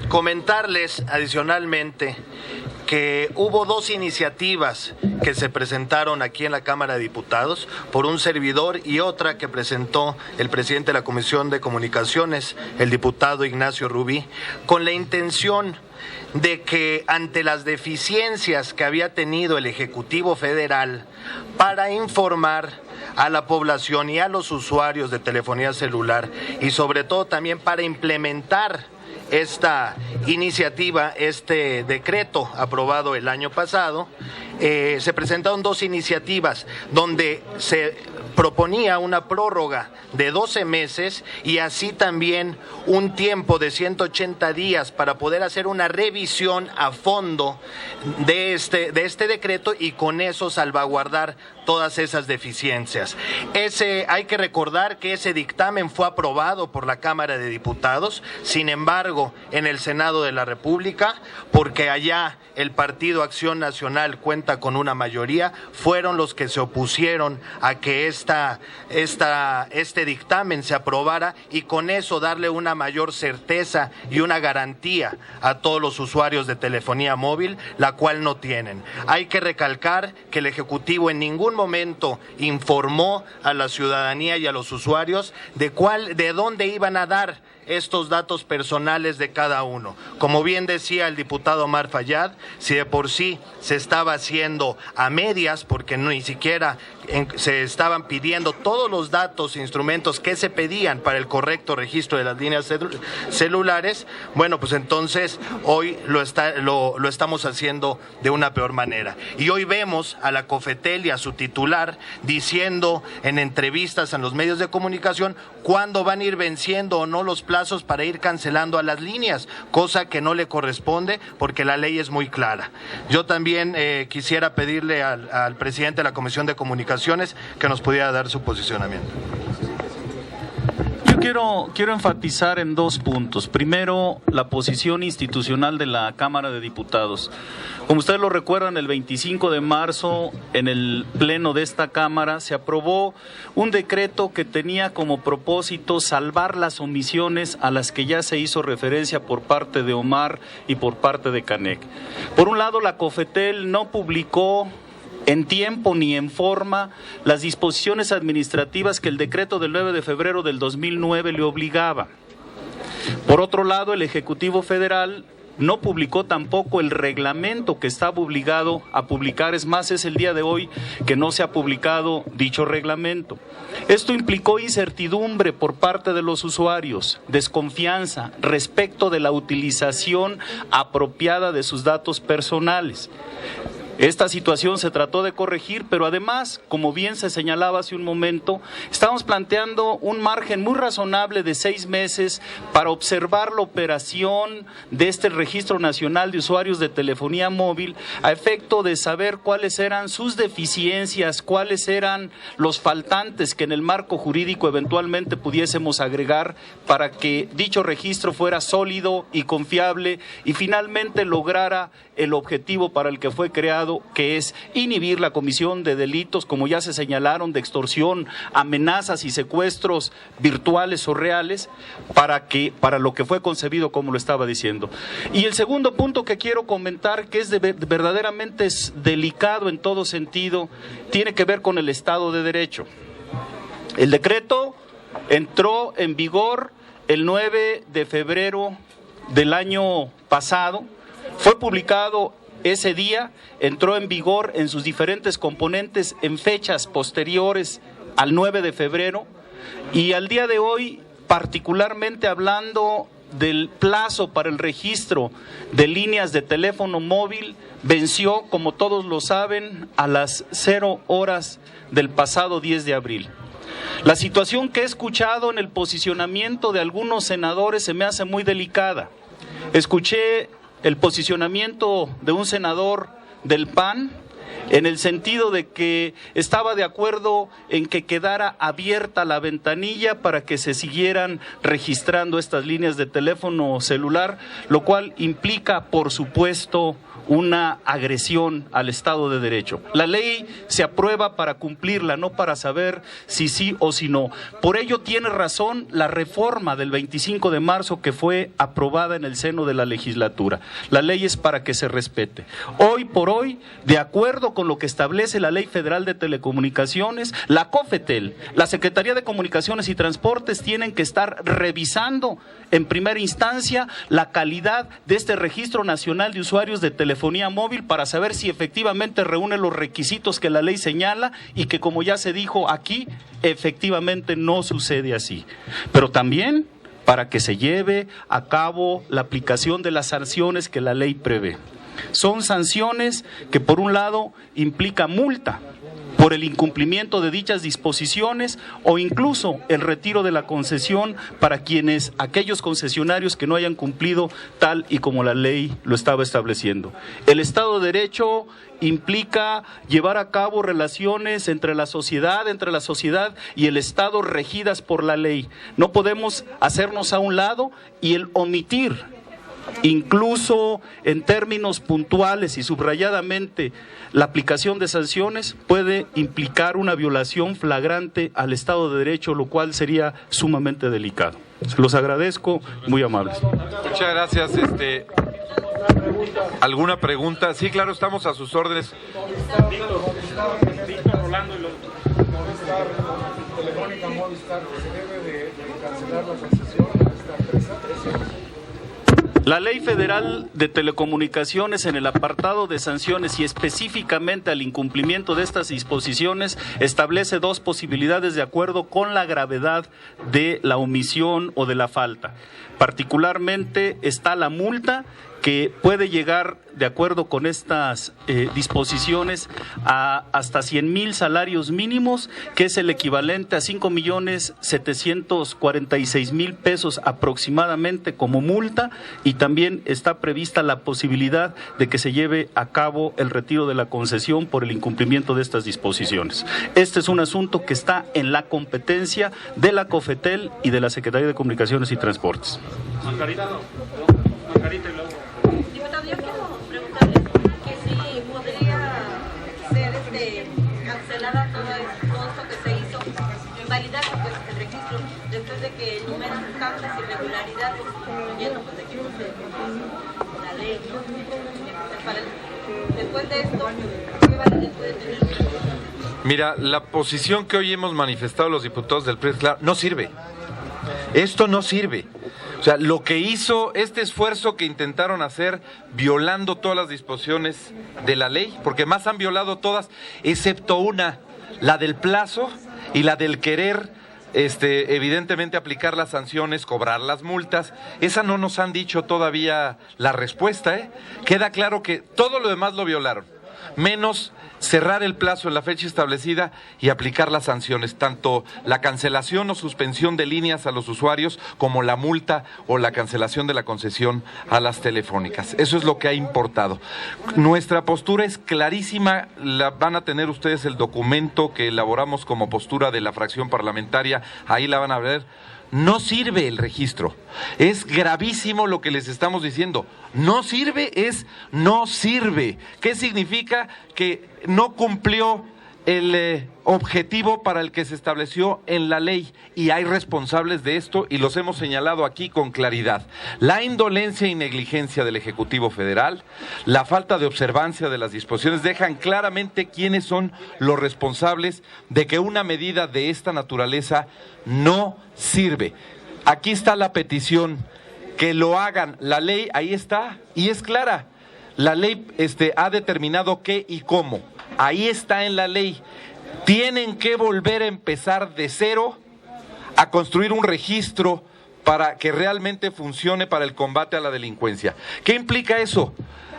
Comentarles adicionalmente que hubo dos iniciativas que se presentaron aquí en la Cámara de Diputados por un servidor y otra que presentó el presidente de la Comisión de Comunicaciones, el diputado Ignacio Rubí, con la intención de que ante las deficiencias que había tenido el Ejecutivo Federal para informar a la población y a los usuarios de telefonía celular y sobre todo también para implementar esta iniciativa, este decreto aprobado el año pasado, se presentaron dos iniciativas donde se proponía una prórroga de 12 meses y así también un tiempo de 180 días para poder hacer una revisión a fondo de este decreto y con eso salvaguardar todas esas deficiencias. Hay que recordar que ese dictamen fue aprobado por la Cámara de Diputados, sin embargo, en el Senado de la República, porque allá el Partido Acción Nacional cuenta con una mayoría, fueron los que se opusieron a que este dictamen se aprobara y con eso darle una mayor certeza y una garantía a todos los usuarios de telefonía móvil, la cual no tienen. Hay que recalcar que el Ejecutivo en ningún momento informó a la ciudadanía y a los usuarios de dónde iban a dar estos datos personales de cada uno. Como bien decía el diputado Omar Fayad, si de por sí se estaba haciendo a medias, porque ni siquiera se estaban pidiendo todos los datos e instrumentos que se pedían para el correcto registro de las líneas celulares, bueno, pues entonces hoy lo estamos haciendo de una peor manera. Y hoy vemos a la COFETEL y a su titular diciendo en entrevistas en los medios de comunicación cuándo van a ir venciendo o no los plazos para ir cancelando a las líneas, cosa que no le corresponde porque la ley es muy clara. Yo también quisiera pedirle al presidente de la Comisión de Comunicaciones que nos pudiera dar su posicionamiento. Yo quiero enfatizar en dos puntos. Primero, la posición institucional de la Cámara de Diputados. Como ustedes lo recuerdan, el 25 de marzo, en el pleno de esta Cámara, se aprobó un decreto que tenía como propósito salvar las omisiones a las que ya se hizo referencia por parte de Omar y por parte de Canec. Por un lado, la COFETEL no publicó en tiempo ni en forma las disposiciones administrativas que el decreto del 9 de febrero del 2009 le obligaba. Por otro lado, el Ejecutivo Federal no publicó tampoco el reglamento que estaba obligado a publicar. Es más, es el día de hoy que no se ha publicado dicho reglamento. Esto implicó incertidumbre por parte de los usuarios, desconfianza respecto de la utilización apropiada de sus datos personales. Esta situación se trató de corregir, pero además, como bien se señalaba hace un momento, estamos planteando un margen muy razonable de 6 meses para observar la operación de este Registro Nacional de Usuarios de Telefonía Móvil a efecto de saber cuáles eran sus deficiencias, cuáles eran los faltantes que en el marco jurídico eventualmente pudiésemos agregar para que dicho registro fuera sólido y confiable y finalmente lograra el objetivo para el que fue creado, que es inhibir la comisión de delitos, como ya se señalaron, de extorsión, amenazas y secuestros virtuales o reales, para lo que fue concebido, como lo estaba diciendo. Y el segundo punto que quiero comentar, que es verdaderamente delicado en todo sentido, tiene que ver con el Estado de Derecho. El decreto entró en vigor el 9 de febrero del año pasado, fue publicado ese día, entró en vigor en sus diferentes componentes en fechas posteriores al 9 de febrero y al día de hoy, particularmente hablando del plazo para el registro de líneas de teléfono móvil, venció, como todos lo saben, a las 0 horas del pasado 10 de abril. La situación que he escuchado en el posicionamiento de algunos senadores se me hace muy delicada. Escuché el posicionamiento de un senador del PAN en el sentido de que estaba de acuerdo en que quedara abierta la ventanilla para que se siguieran registrando estas líneas de teléfono celular, lo cual implica, por supuesto, una agresión al Estado de Derecho. La ley se aprueba para cumplirla, no para saber si sí o si no. Por ello tiene razón la reforma del 25 de marzo que fue aprobada en el seno de la legislatura. La ley es para que se respete. Hoy por hoy, de acuerdo con lo que establece la Ley Federal de Telecomunicaciones, la COFETEL, la Secretaría de Comunicaciones y Transportes tienen que estar revisando en primera instancia la calidad de este Registro Nacional de Usuarios de Telefonía Móvil para saber si efectivamente reúne los requisitos que la ley señala y que, como ya se dijo aquí, efectivamente no sucede así. Pero también para que se lleve a cabo la aplicación de las sanciones que la ley prevé. Son sanciones que, por un lado, implica multa por el incumplimiento de dichas disposiciones o incluso el retiro de la concesión para aquellos concesionarios que no hayan cumplido tal y como la ley lo estaba estableciendo. El Estado de Derecho implica llevar a cabo relaciones entre la sociedad y el Estado regidas por la ley. No podemos hacernos a un lado y el omitir, incluso en términos puntuales y subrayadamente, la aplicación de sanciones puede implicar una violación flagrante al Estado de Derecho, lo cual sería sumamente delicado. Se los agradezco, muy amables. Muchas gracias. ¿Alguna pregunta? Sí, claro, estamos a sus órdenes. Telefónica Movistar, ¿se debe de cancelar la concesión a esta empresa? La Ley Federal de Telecomunicaciones, en el apartado de sanciones y específicamente al incumplimiento de estas disposiciones, establece dos posibilidades de acuerdo con la gravedad de la omisión o de la falta. Particularmente está la multa, que puede llegar, de acuerdo con estas disposiciones, a hasta 100,000 salarios mínimos, que es el equivalente a 5,746,000 pesos aproximadamente como multa, y también está prevista la posibilidad de que se lleve a cabo el retiro de la concesión por el incumplimiento de estas disposiciones. Este es un asunto que está en la competencia de la COFETEL y de la Secretaría de Comunicaciones y Transportes. Diputado, yo quiero preguntarle que si podría ser cancelada todo esto que se hizo, invalidar pues, el registro después de que enumeran tantas irregularidades, incluyendo pues, de que no se la ley, ¿no? Después de esto, ¿qué validez puede tener? Mira, la posición que hoy hemos manifestado los diputados del PRI, claro, no sirve. Esto no sirve. O sea, lo que hizo este esfuerzo que intentaron hacer violando todas las disposiciones de la ley, porque más han violado todas, excepto una, la del plazo y la del querer, evidentemente aplicar las sanciones, cobrar las multas. Esa no nos han dicho todavía la respuesta, Queda claro que todo lo demás lo violaron, menos cerrar el plazo en la fecha establecida y aplicar las sanciones, tanto la cancelación o suspensión de líneas a los usuarios como la multa o la cancelación de la concesión a las telefónicas. Eso es lo que ha importado. Nuestra postura es clarísima, van a tener ustedes el documento que elaboramos como postura de la fracción parlamentaria, ahí la van a ver. No sirve el registro. Es gravísimo lo que les estamos diciendo. No sirve, no sirve. ¿Qué significa? Que no cumplió el objetivo para el que se estableció en la ley, y hay responsables de esto y los hemos señalado aquí con claridad. La indolencia y negligencia del Ejecutivo Federal, la falta de observancia de las disposiciones dejan claramente quiénes son los responsables de que una medida de esta naturaleza no sirve. Aquí está la petición, que lo hagan. La ley ahí está y es clara. La ley ha determinado qué y cómo. Ahí está en la ley. Tienen que volver a empezar de cero a construir un registro para que realmente funcione para el combate a la delincuencia. ¿Qué implica eso?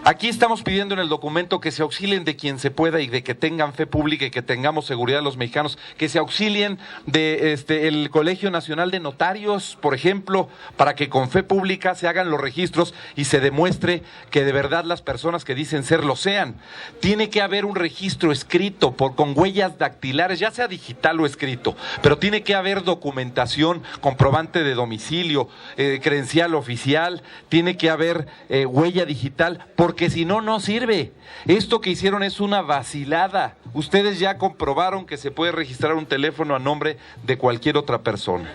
Aquí estamos pidiendo en el documento que se auxilien de quien se pueda y de que tengan fe pública y que tengamos seguridad los mexicanos, que se auxilien de el Colegio Nacional de Notarios, por ejemplo, para que con fe pública se hagan los registros y se demuestre que de verdad las personas que dicen ser lo sean. Tiene que haber un registro escrito con huellas dactilares, ya sea digital o escrito, pero tiene que haber documentación, comprobante de domicilio, credencial oficial, tiene que haber huella digital, porque si no, no sirve. Esto que hicieron es una vacilada. Ustedes ya comprobaron que se puede registrar un teléfono a nombre de cualquier otra persona.